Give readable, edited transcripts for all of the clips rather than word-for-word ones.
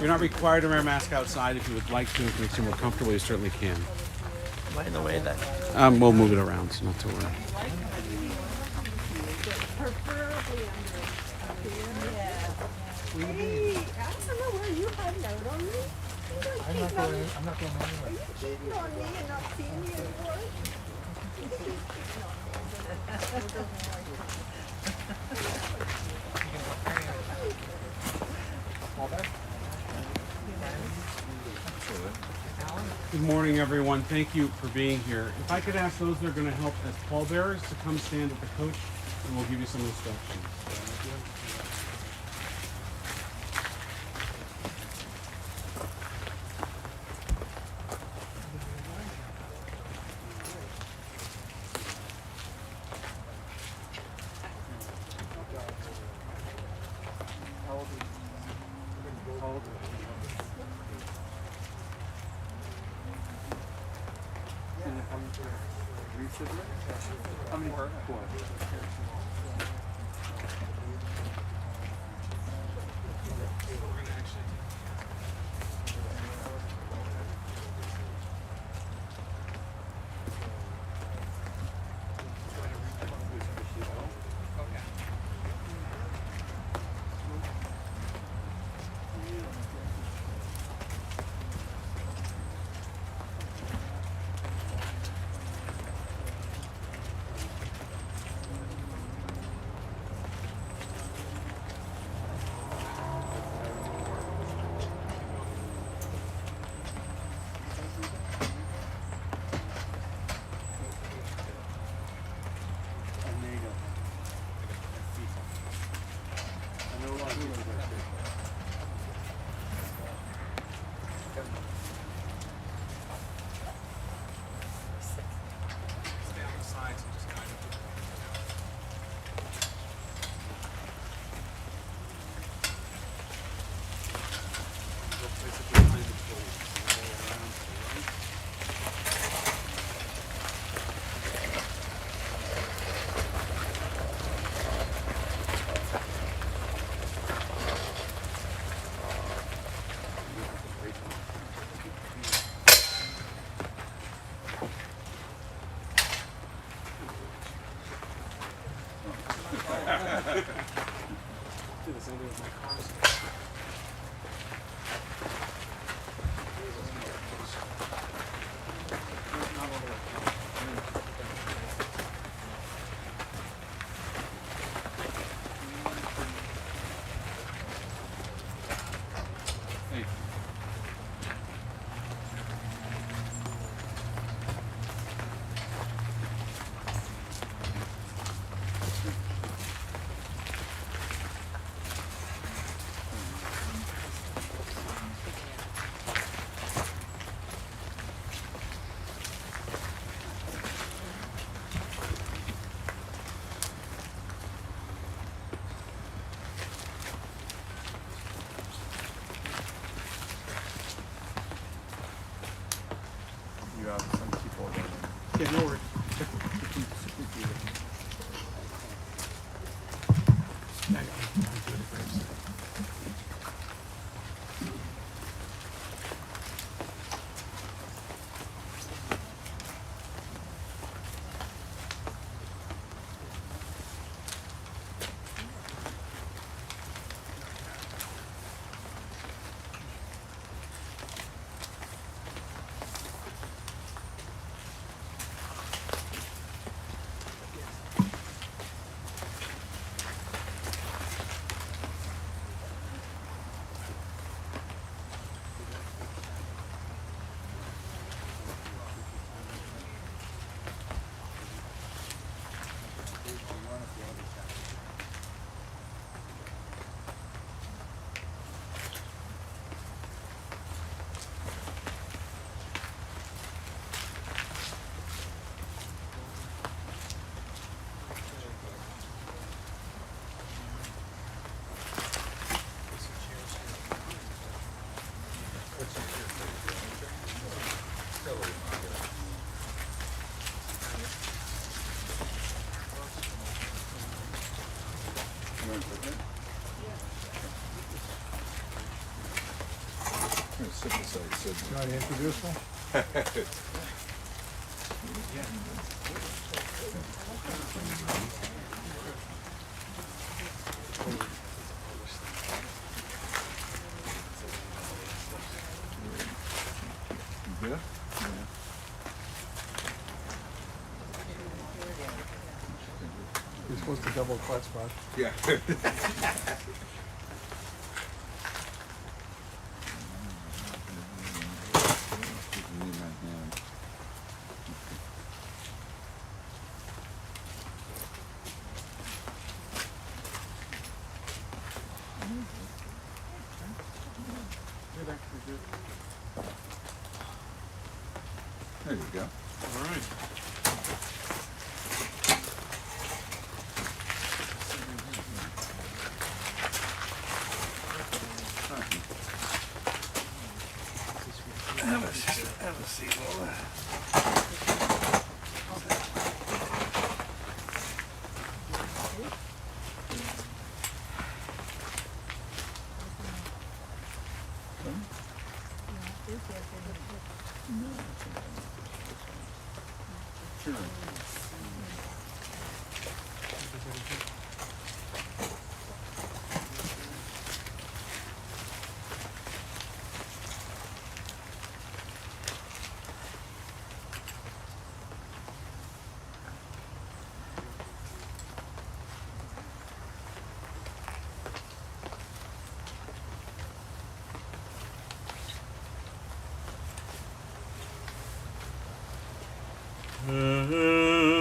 You're not required to wear a mask outside. If you would like to and makes you more comfortable, you certainly can. Am I in the way then? We'll move it around, so not to worry. Hey, I don't know where you hiding out on me. I'm not going anywhere. Are you cheating on me and not seeing me anymore? Good morning, everyone. Thank you for being here. If I could ask those that are going to help as pallbearers to come stand at the coach, and we'll give you some instructions. How many are? Four. You have some people there. Yeah, no worries. Sit beside Sid. You want to introduce them? You good? You're supposed to double clutch, Mark. Yeah. There you go. All right. Have a seat, Lola. Sure.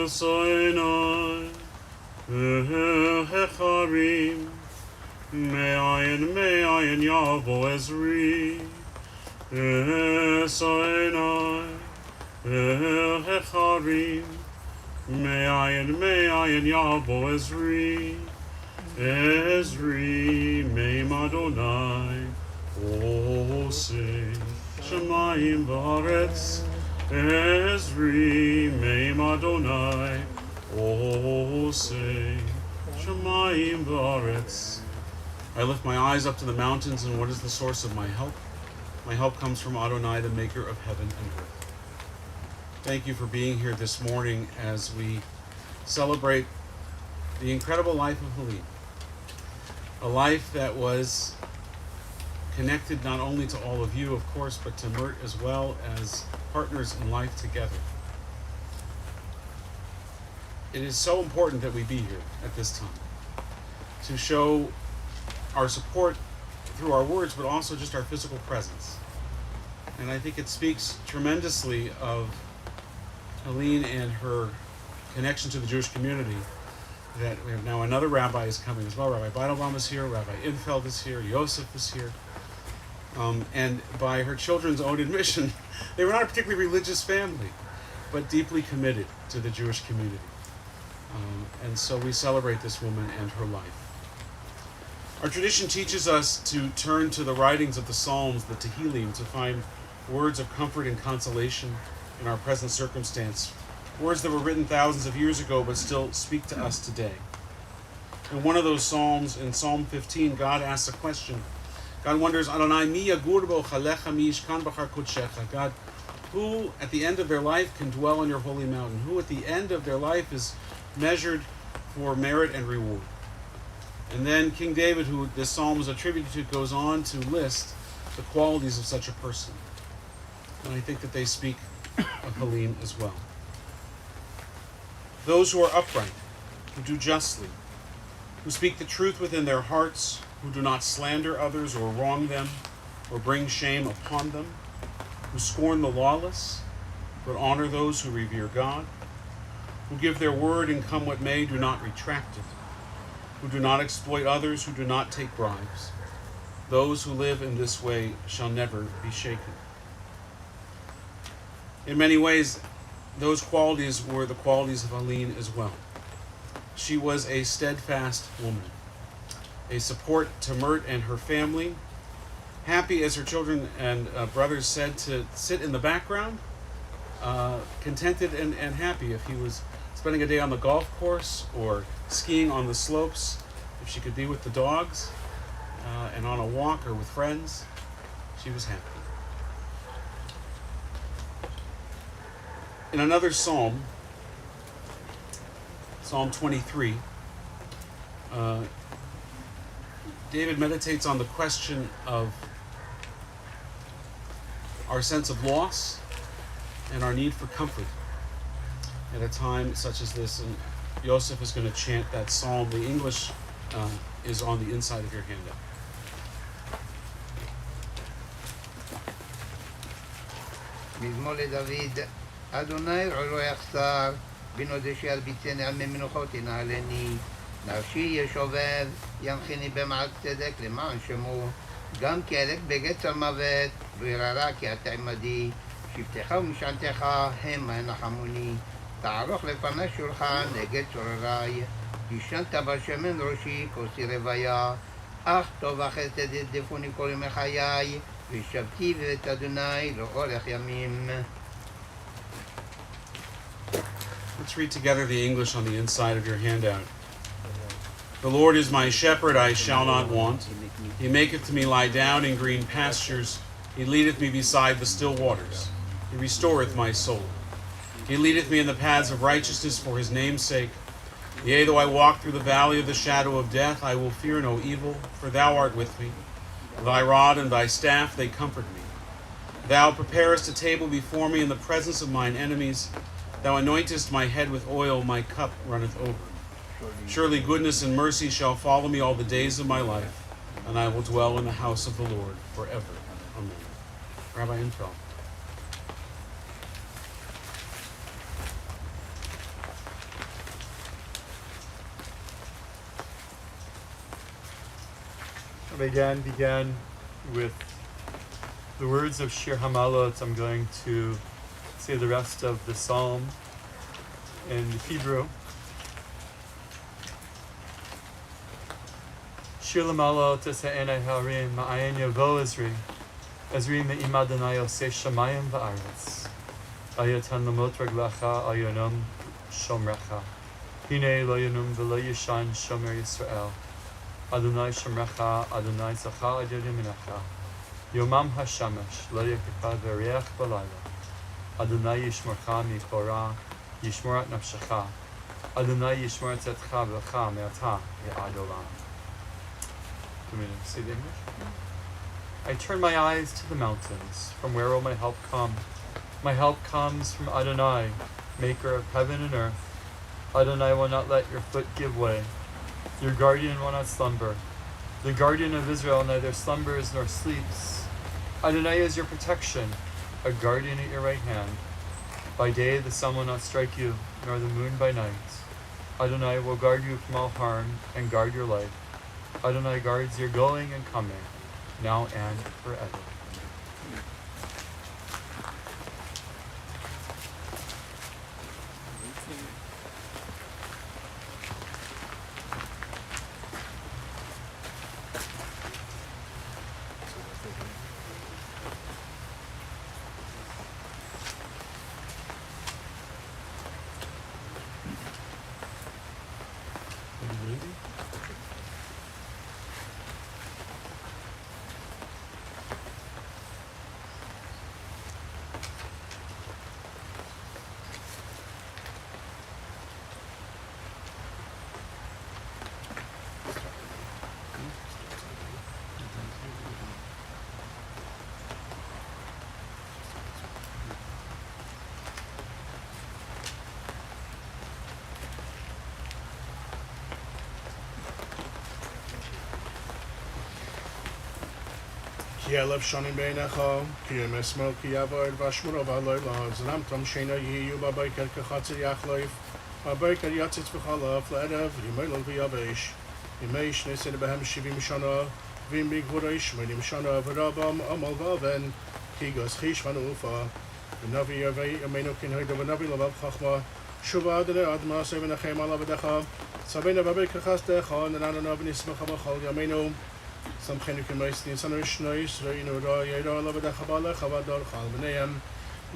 Sinai, Hecharim, Me'ayin Yavo Ezri, Sinai, Hecharim, Me'ayin Yavo Ezri, Ezri, Me'im Adonai, Osei, Shemayim V'aretz, Ezri, Me'im Adonai, Osei, Shemayim V'aretz. I lift my eyes up to the mountains, and what is the source of my help? My help comes from Adonai, the maker of heaven and earth. Thank you for being here this morning as we celebrate the incredible life of Helene. A life that was connected not only to all of you, of course, but to Mert as well, as partners in life together. It is so important that we be here at this time to show our support through our words, but also just our physical presence. And I think it speaks tremendously of Helene and her connection to the Jewish community that we have now another rabbi is coming as well. Rabbi Beidelbaum is here, Rabbi Infeld is here, Yosef is here. And by her children's own admission, they were not a particularly religious family, but deeply committed to the Jewish community. And so we celebrate this woman and her life. Our tradition teaches us to turn to the writings of the Psalms, the Tehillim, to find words of comfort and consolation in our present circumstance. Words that were written thousands of years ago but still speak to us today. In one of those Psalms, in Psalm 15, God asks a question. God wonders, Adonai, mi yagur bo chalecha mi yishkan b'char kodshecha. God, who at the end of their life can dwell on your holy mountain? Who at the end of their life is measured for merit and reward? And then King David, who this psalm is attributed to, goes on to list the qualities of such a person. And I think that they speak of Helene as well. Those who are upright, who do justly, who speak the truth within their hearts, who do not slander others or wrong them or bring shame upon them, who scorn the lawless, but honor those who revere God, who give their word and come what may, do not retract it, who do not exploit others, who do not take bribes. Those who live in this way shall never be shaken. In many ways, those qualities were the qualities of Helene as well. She was a steadfast woman, a support to Mert and her family, happy, as her children and brothers said, to sit in the background, contented and happy if he was spending a day on the golf course or skiing on the slopes, if she could be with the dogs and on a walk or with friends, she was happy. In another psalm, Psalm 23, David meditates on the question of our sense of loss and our need for comfort at a time such as this. And Yosef is going to chant that psalm. The English is on the inside of your handout. מזמור לדוד, אדוני רואי אכזר, בנודשי הרביצני על מי מנוחות ינעלני, נפשי ישובב, ינחני במעל צדק למען שמו, גם כי אלך בגץ המוות, ויררה כי אתה עמדי, שבטך ומשענתך המה ינחמוני, תערוך לפני שולחן נגד צורריי, ישנת בשמן ראשי כוסי רוויה, אך טוב החסד ירדפוני כל ימי חיי, וישבתי בבית אדוני לאורך ימים. Let's read together the English on the inside of your handout. The Lord is my shepherd, I shall not want. He maketh me lie down in green pastures. He leadeth me beside the still waters. He restoreth my soul. He leadeth me in the paths of righteousness for his name's sake. Yea, though I walk through the valley of the shadow of death, I will fear no evil, for thou art with me. Thy rod and thy staff, they comfort me. Thou preparest a table before me in the presence of mine enemies. Thou anointest my head with oil, my cup runneth over. Surely goodness and mercy shall follow me all the days of my life, and I will dwell in the house of the Lord forever. Amen. Rabbi Infeld. Again, began with the words of Shir Hamalot. I'm going to say the rest of the psalm in Hebrew. Shir Hamalot es ha'enei harim ma'ayin yavo Ezri me'im Adonai oseh shamayim va'aretz ayatan lamot raglecha ayonom shomrecha hine lo yonum v'lo yishan shomer Yisrael Adonai Shemrecha, Adonai Zacha Ad Yaminecha, Yomam HaShamesh, Lo Yakifad V'Reach B'Layla, Adonai Yishmorcha Michora, Yishmorat Nafshecha, Adonai Yishmorat Zetcha V'Cha Me'ata Ya'ad Olam. Do we see the English? I turn my eyes to the mountains. From where will my help come? My help comes from Adonai, maker of heaven and earth. Adonai will not let your foot give way. Your guardian will not slumber. The guardian of Israel neither slumbers nor sleeps. Adonai is your protection, a guardian at your right hand. By day the sun will not strike you, nor the moon by night. Adonai will guard you from all harm and guard your life. Adonai guards your going and coming, now and forever. Ki elav shonim beinecha, ki yemesmo ki yavod vashmuro v'aloi lav, zanam tom sheina yiyu b'boiker kechatzer yachloif, b'boiker yatzitz v'chalav, l'erev, yimelo v'yavesh, yimesh nesin behem shivim shana, v'im b'gvuroi shmonim shana, v'rabam amal v'aven, ki gos chish v'nufa, v'navi yavei yamenu kin hoida v'navi lavav chachma, shuva adene adma se v'nachem alav v'decha, sabena b'boiker chasdecha, nanana v'nismecha v'chal yamenu, Some Chenukim in San Rishnois, Reino Ra, Yera, Lavada Chabala, Chavadar, Chalvaneam,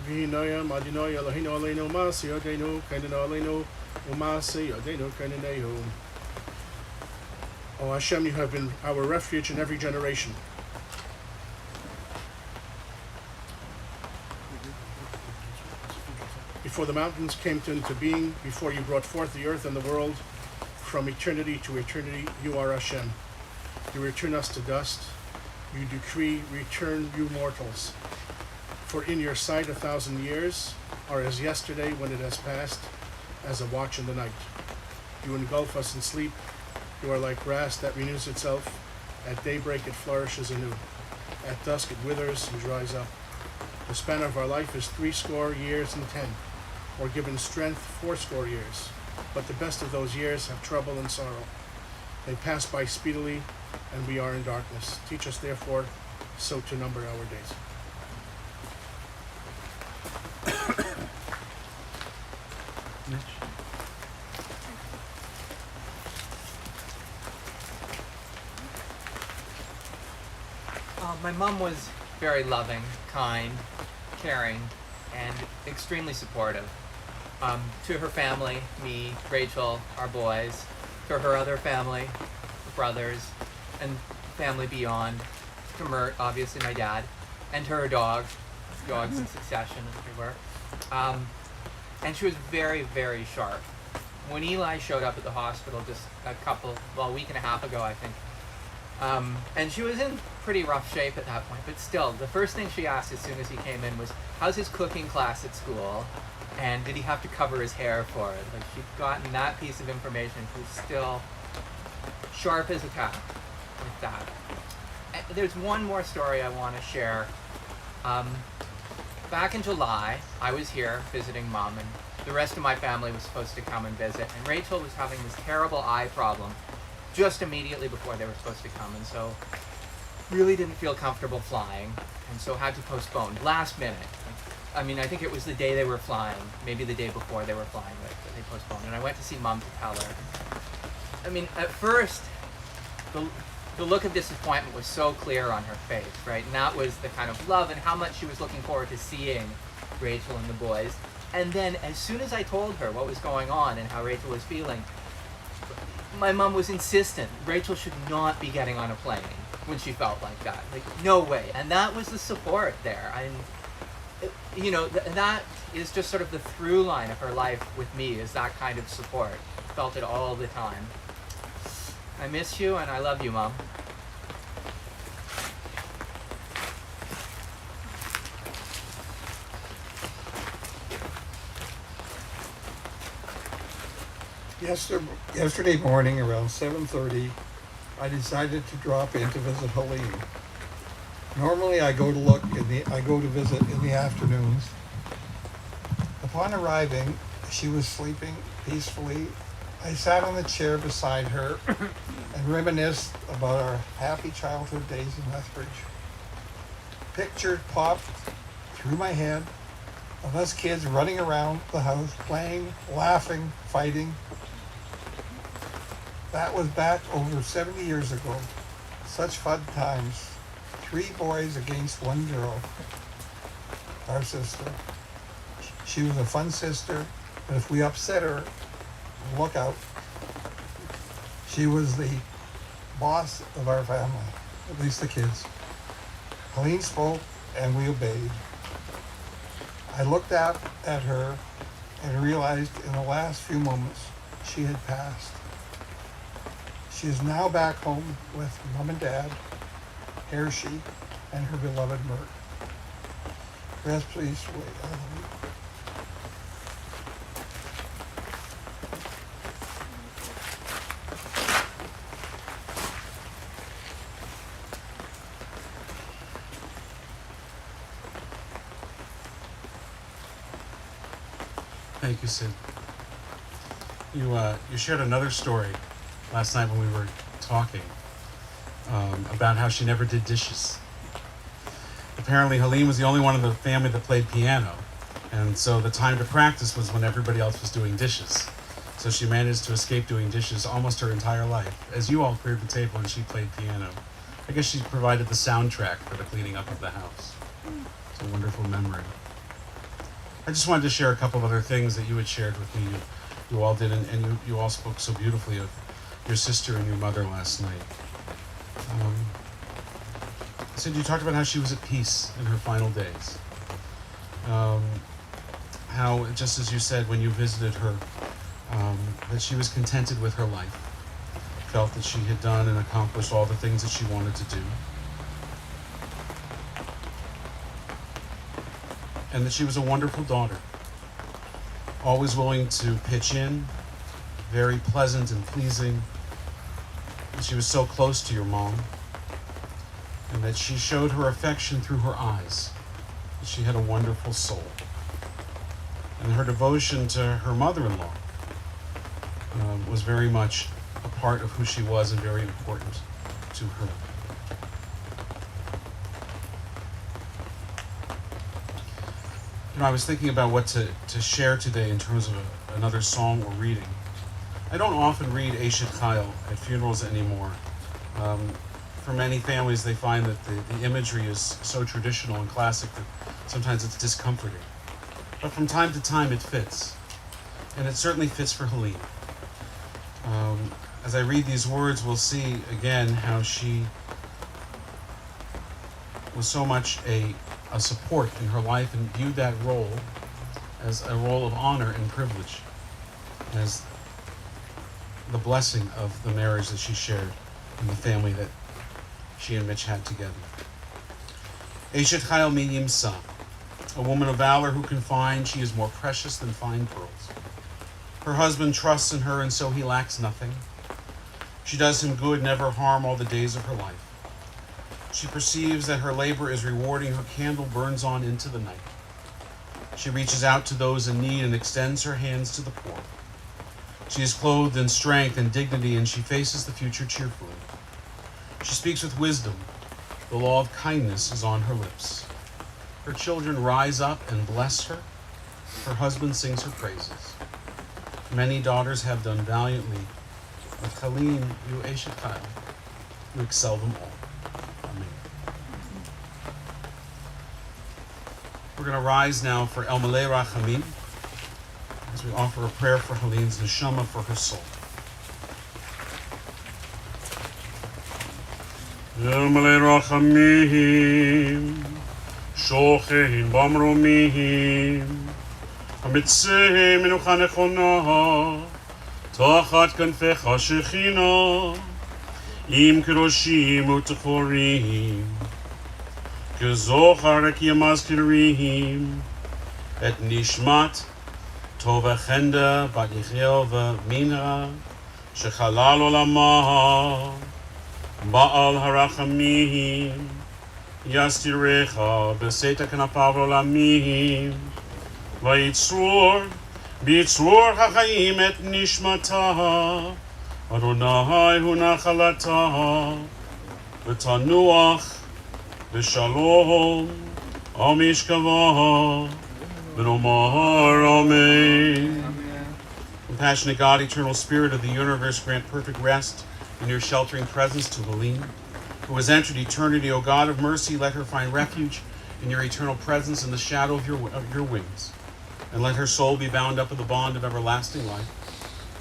Vinoyam, Adino, Elohino, Aleno, Masi, Adeno, Canada, Aleno, Umasi, Adeno, Cananeo. O Hashem, you have been our refuge in every generation. before the mountains came into being, before you brought forth the earth and the world, from eternity to eternity, you are Hashem. You return us to dust. You decree, return you mortals. For in your sight 1,000 years are as yesterday when it has passed, as a watch in the night. You engulf us in sleep. You are like grass that renews itself. At daybreak it flourishes anew. At dusk it withers and dries up. The span of our life is 60 years and 10, or given strength 80 years. But the best of those years have trouble and sorrow. They pass by speedily, and we are in darkness. Teach us, therefore, so to number our days. Mitch? My mom was very loving, kind, caring, and extremely supportive. To her family, me, Rachel, our boys, to her other family, brothers, and family beyond, to Mert, obviously my dad, and to her dogs in succession as they were. And she was very, very sharp. When Eli showed up at the hospital just a week and a half ago, I think, and she was in pretty rough shape at that point, but still, the first thing she asked as soon as he came in was, how's his cooking class at school? And did he have to cover his hair for it? Like, she'd gotten that piece of information. She was still sharp as a tack with that. And there's one more story I want to share. Back in July, I was here visiting Mom, and the rest of my family was supposed to come and visit, and Rachel was having this terrible eye problem just immediately before they were supposed to come, and so really didn't feel comfortable flying, and so had to postpone last minute. I mean, I think it was the day they were flying, maybe the day before they were flying, that they postponed, and I went to see Mom to tell her. I mean, at first, the look of disappointment was so clear on her face, right? And that was the kind of love and how much she was looking forward to seeing Rachel and the boys. And then as soon as I told her what was going on and how Rachel was feeling, my mom was insistent Rachel should not be getting on a plane when she felt like that. Like, no way. And that was the support there. That is just sort of the through line of her life with me, is that kind of support. Felt it all the time. I miss you and I love you, Mom. Yesterday morning around 7:30, I decided to drop in to visit Helene. Normally I go to visit in the afternoons. Upon arriving, she was sleeping peacefully. I sat on the chair beside her and reminisced about our happy childhood days in Lethbridge. Pictures popped through my head of us kids running around the house, playing, laughing, fighting. That was back over 70 years ago. Such fun times. 3 boys against 1 girl, our sister. She was a fun sister, but if we upset her, look out. She was the boss of our family, at least the kids. Helene spoke and we obeyed. I looked at her and realized in the last few moments she had passed. She is now back home with Mom and Dad, Hershey, and her beloved Mert. Rest peacefully, Helene. Thank you, Sid. You shared another story last night when we were talking about how she never did dishes. Apparently, Helene was the only one in the family that played piano, and so the time to practice was when everybody else was doing dishes. So she managed to escape doing dishes almost her entire life, as you all cleared the table and she played piano. I guess she provided the soundtrack for the cleaning up of the house. It's a wonderful memory. I just wanted to share a couple of other things that you had shared with me. You all did, and you all spoke so beautifully of your sister and your mother last night. Sid, you talked about how she was at peace in her final days. how, just as you said when you visited her, that she was contented with her life, felt that she had done and accomplished all the things that she wanted to do, and that she was a wonderful daughter, always willing to pitch in, very pleasant and pleasing. And she was so close to your mom, and that she showed her affection through her eyes. She had a wonderful soul. And her devotion to her mother-in-law was very much a part of who she was and very important to her. You know, I was thinking about what to share today in terms of another song or reading. I don't often read Eshet Chayil at funerals anymore. For many families, they find that the imagery is so traditional and classic that sometimes it's discomforting. But from time to time it fits. And it certainly fits for Helene. As I read these words, we'll see again how she was so much a support in her life and viewed that role as a role of honor and privilege, as the blessing of the marriage that she shared and the family that she and Mitch had together. Eshet Chayil mi yimsa, a woman of valor who can find she is more precious than fine pearls. Her husband trusts in her, and so he lacks nothing. She does him good, never harm all the days of her life. She perceives that her labor is rewarding. Her candle burns on into the night. She reaches out to those in need and extends her hands to the poor. She is clothed in strength and dignity, and she faces the future cheerfully. She speaks with wisdom. The law of kindness is on her lips. Her children rise up and bless her. Her husband sings her praises. Many daughters have done valiantly, but Helene, you Eshet Chayil, you excel them all. Amen. We're going to rise now for El Malei Rachamim, as we offer a prayer for Helene's neshama, for her soul. El Malei Rachamim, Shochein Bamromim, Hamitzeh Menucha Nechona, Tachat Kanfecha Shechina, Im Keroshim Utechorim, Kezochar Ekiyamazkirim, Et Nishmat Tova Chenda Bat Yechiel V'Minha, Shechalal Olama, Baal Harachamim, Yastirecha B'Seita Kanapav Olamim, Vayitzur Bitzur HaChaim Et Nishmata, Adonai Hu Nachalata, V'Tanuach V'Shalom Al Mishkava V'Nomar Amen. Compassionate God, eternal Spirit of the universe, grant perfect rest in your sheltering presence to Helene, who has entered eternity. O God of mercy, let her find refuge in your eternal presence in the shadow of your wings, and let her soul be bound up in the bond of everlasting life.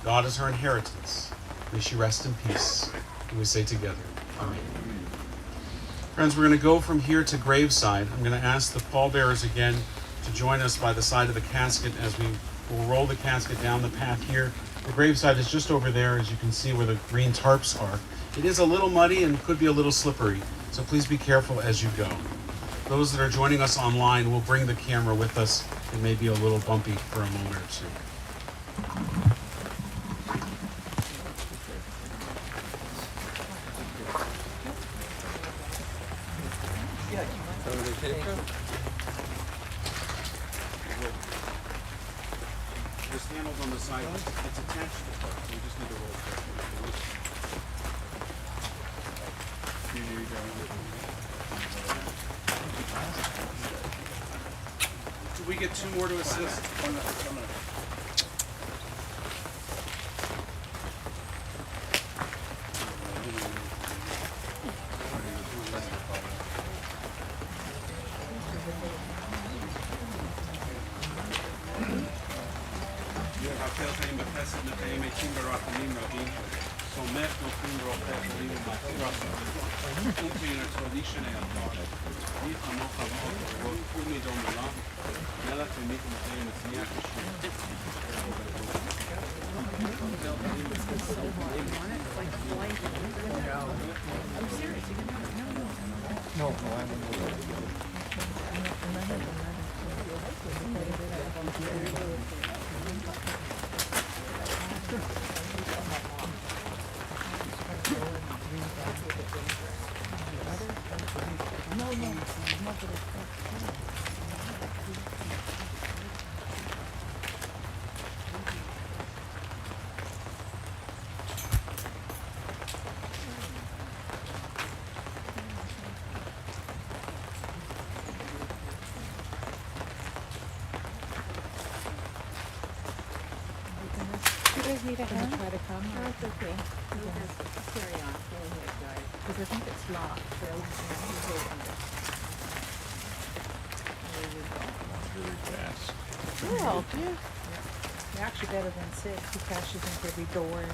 God is her inheritance. May she rest in peace. And we say together, Amen. Friends, we're going to go from here to graveside. I'm going to ask the pallbearers again to join us by the side of the casket as we will roll the casket down the path here. The graveside is just over there, as you can see, where the green tarps are. It is a little muddy and could be a little slippery, so please be careful as you go. Those that are joining us online, will bring the camera with us. It may be a little bumpy for a moment or two. This handle's on the side. It's attached to the part, so we just need to roll it. Do we get two more to assist? No, I wouldn't. You guys need a hand? Try to come, No, it's okay. We'll just carry on. Go ahead, guys. because I think it's locked, so He's opened it. There you go. Very fast. Well, yeah. you're actually better than 6. He crashes into every door and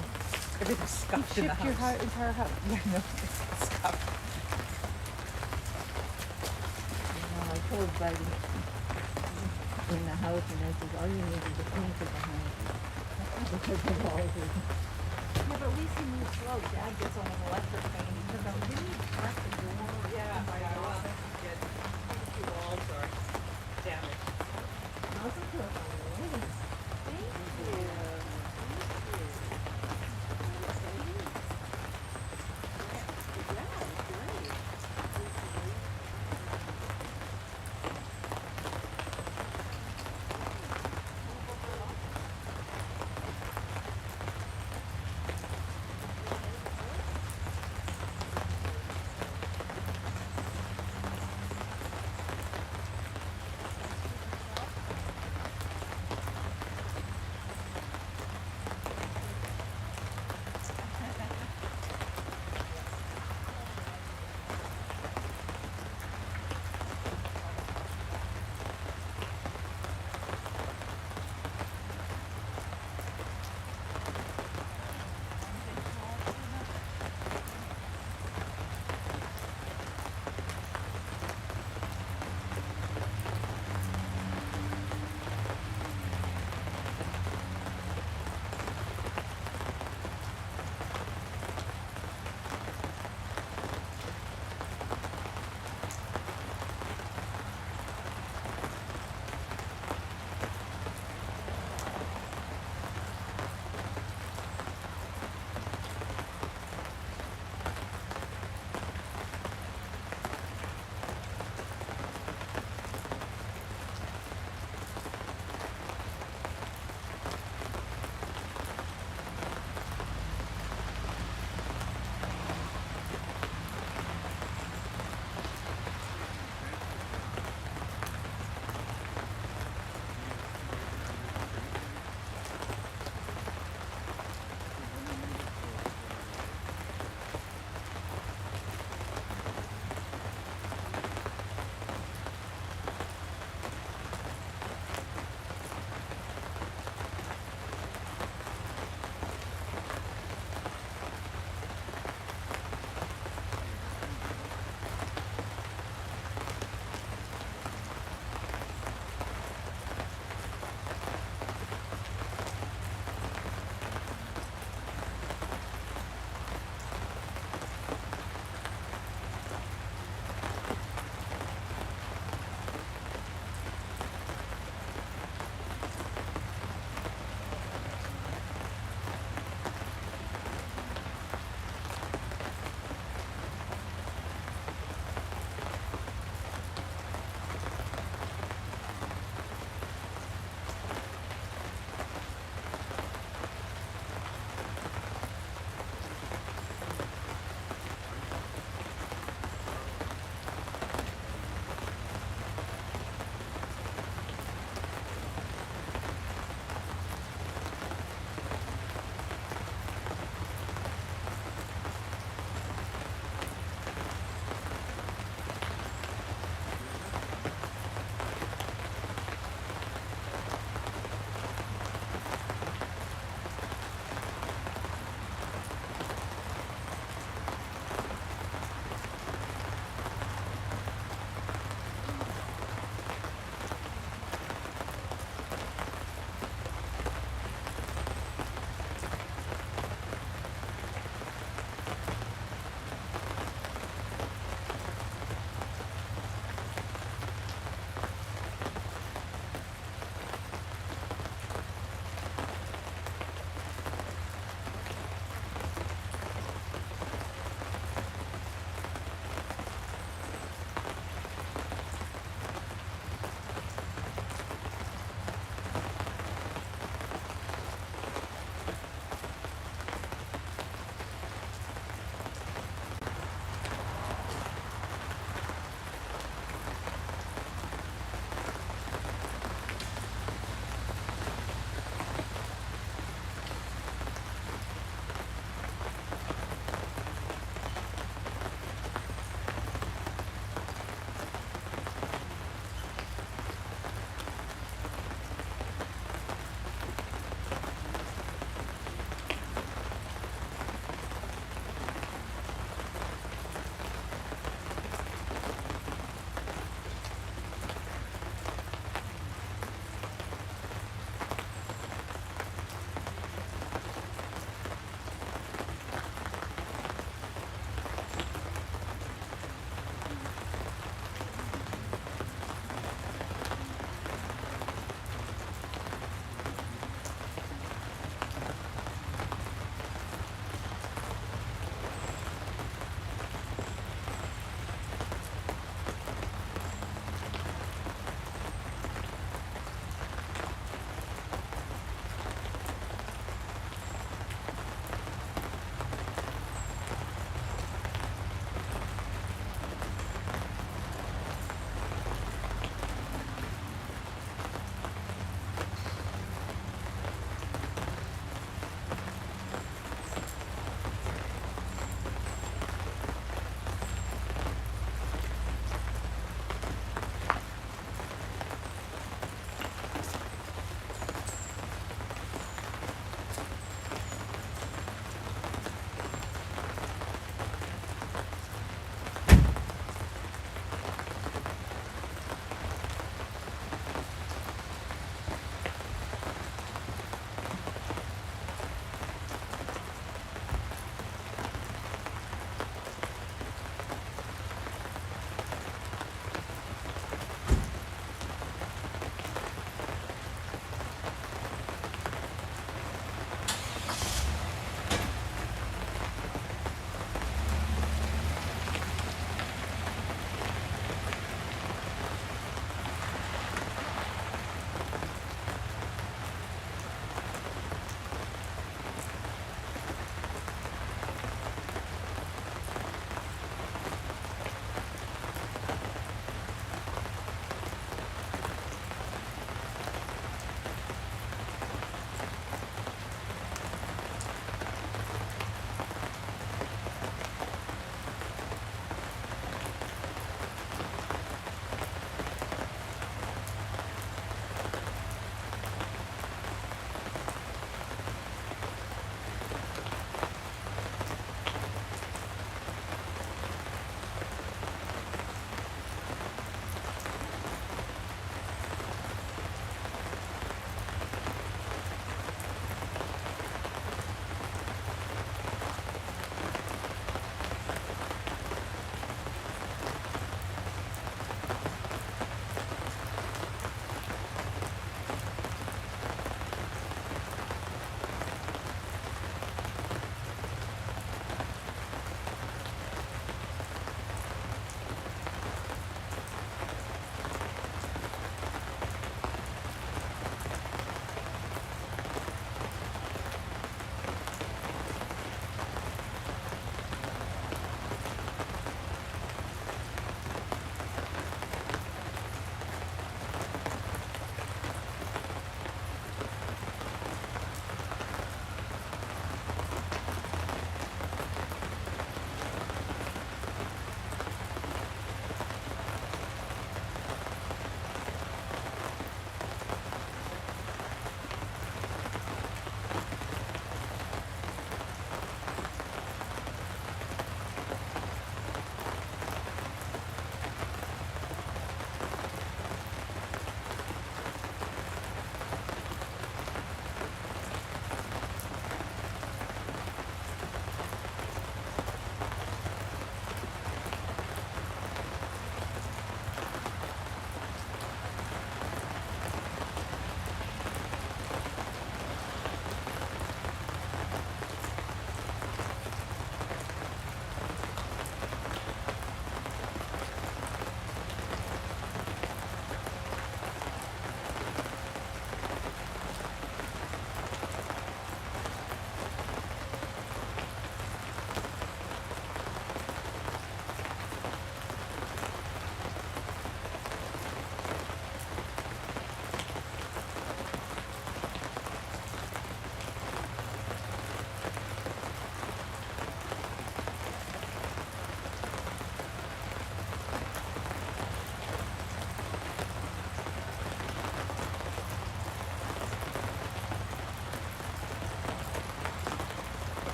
everything's scuffed in the Shift your house. entire house. Yeah, no, it's scuffed. I told Buddy in the house, and I said, all you need is a paint of the house. Because the walls are. Yeah, but at least he moves slow. Dad gets on an electric fan. He took out, didn't he crack the door? Yeah, well, good. A few walls are damaged.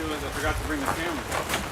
realized I forgot to bring the camera.